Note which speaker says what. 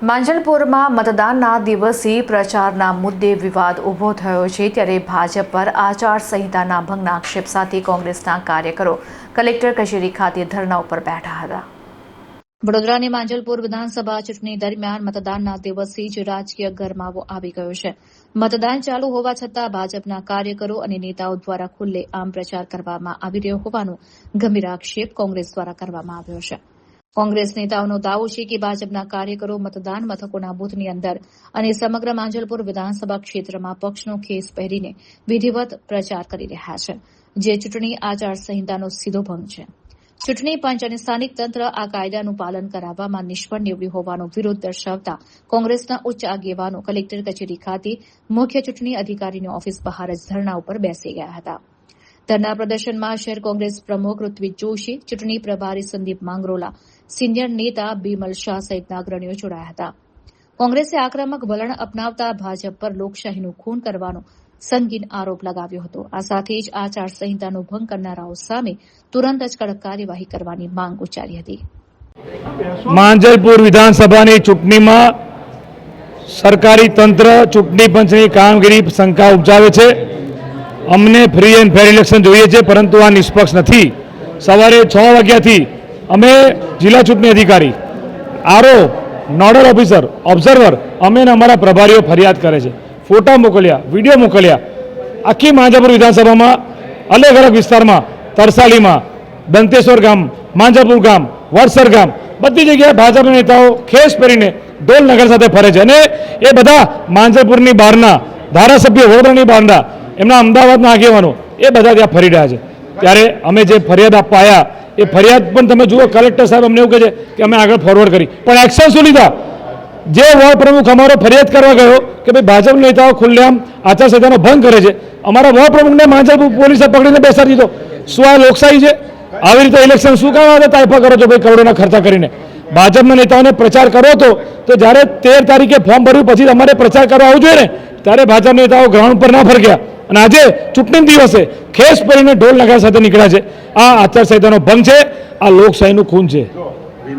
Speaker 1: માંજલપુરમાં મતદાનના દિવસે પ્રચારના મુદ્દે વિવાદ ઊભો થયો છે ત્યારે ભાજપ પર આચારસંહિતાના ભંગના આક્ષેપ સાથે કોંગ્રેસના કાર્યકરો કલેક્ટર કચેરી ખાતે ધરણા ઉપર બેઠા હતા। વડોદરાની માંજલપુર વિધાનસભા ચૂંટણી દરમિયાન મતદાનના દિવસે જ રાજકીય ગરમાવો આવી ગયો છે। મતદાન ચાલુ હોવા છતાં ભાજપના કાર્યકરો અને નેતાઓ દ્વારા ખુલ્લેઆમ પ્રચાર કરવામાં આવી રહ્યો હોવાનો ગંભીર આક્ષેપ કોંગ્રેસ દ્વારા કરવામાં આવ્યો છે। કોંગ્રેસ નેતાઓનો દાવો છે કે ભાજપના કાર્યકરો મતદાન મથકોના બૂથની અંદર અને સમગ્ર માંજલપુર વિધાનસભા ક્ષેત્રમાં પક્ષનો ખેસ પહેરીને વિધિવત પ્રચાર કરી રહ્યા છે, જે ચૂંટણી આચારસંહિતાનો સીધો ભંગ છે। ચૂંટણી પંચ અને સ્થાનિક તંત્ર આ કાયદાનું પાલન કરાવવામાં નિષ્ફળ નીવડ્યું હોવાનો વિરોધ દર્શાવતા કોંગ્રેસના ઉચ્ચ આગેવાનો કલેક્ટર કચેરી ખાતે મુખ્ય ચૂંટણી અધિકારીની ઓફિસ બહાર જ ધરણા ઉપર બેસી ગયા હતા। ધરના પ્રદર્શનમાં શહેર કોંગ્રેસ પ્રમુખ ઋત્વિજ જોશી, ચૂંટણી પ્રભારી સંદીપ માંગરોલા, સિનિયર નેતા બિમલ શાહ સહિતના અગ્રણીઓ જોડાયા હતા। કોંગ્રેસે આક્રમક વલણ અપનાવતા ભાજપ પર લોકશાહીનું ખૂન કરવાનો સંગીન આરોપ લગાવ્યો હતો। આ સાથે જ આચારસંહિતાનો ભંગ કરનારાઓ સામે તુરંત જ કડક કાર્યવાહી કરવાની માંગ ઉચ્ચારી હતી।
Speaker 2: માંજલપુર વિધાનસભાની ચૂંટણીમાં સરકારી તંત્ર ચૂંટણી પંચની કામગીરી શંકા ઉપજાવે છે। અમને ફ્રી એન્ડ ફેર ઇલેક્શન જોઈએ છે, પરંતુ આ નિષ્પક્ષ નથી। સવારે 6 વાગ્યાથી અમે જિલ્લા ચૂંટણી અધિકારી, આરઓ, નોડલ ઓફિસર, ઓબ્ઝર્વર અમે અમારા પ્રભારીઓ ફરિયાદ કરે છે, ફોટા મોકલ્યા, વિડીયો મોકલ્યા। આખી માંજલપુર વિધાનસભામાં અલગ અલગ વિસ્તારમાં, તરસાલીમાં, દંતેશ્વર ગામ, માંજલપુર ગામ, વડસર ગામ, બધી જગ્યાએ ભાજપના નેતાઓ ખેસ પહેરીને ઢોલ નગર સાથે ફરે છે અને એ બધા માંજલપુરની બહારના ધારાસભ્યો, વડોદરાની બહારના, એમના અમદાવાદના આગેવાનો એ બધા ત્યાં ફરી રહ્યા છે। ત્યારે અમે જે ફરિયાદ આપવા આવ્યા એ ફરિયાદ પણ તમે જુઓ, કલેક્ટર સાહેબ અમને એવું કહે છે કે અમે આગળ ફોરવર્ડ કરી, પણ એક્શન શું લીધા? જે વોર્ડ પ્રમુખ અમારો ફરિયાદ કરવા ગયો કે ભાઈ ભાજપ નેતાઓ ખુલ્લેઆમ આચારસંહિતાનો ભંગ કરે છે, અમારા વોર્ડ પ્રમુખને માંજલપુર પોલીસે પકડીને બેસાડી દીધો। શું આ લોકશાહી છે? આવી રીતે ઇલેક્શન શું કામ આવે તાઇફા કરો છો ભાઈ કરોડોના ખર્ચા કરીને? ભાજપના નેતાઓને પ્રચાર કરો તો જ્યારે 13 તારીખે ફોર્મ ભર્યું પછી અમારે પ્રચાર કરવા આવવું જોઈએ ને, ત્યારે ભાજપ નેતાઓ ગ્રાઉન્ડ પર ના ફરક્યા અને આજે ચૂંટણી દિવસે ખેસ પહેરીને ઢોલ નગારા સાથે નીકળ્યા છે। આ આચારસંહિતાનો ભંગ છે, આ લોકશાહીનું ખૂન છે।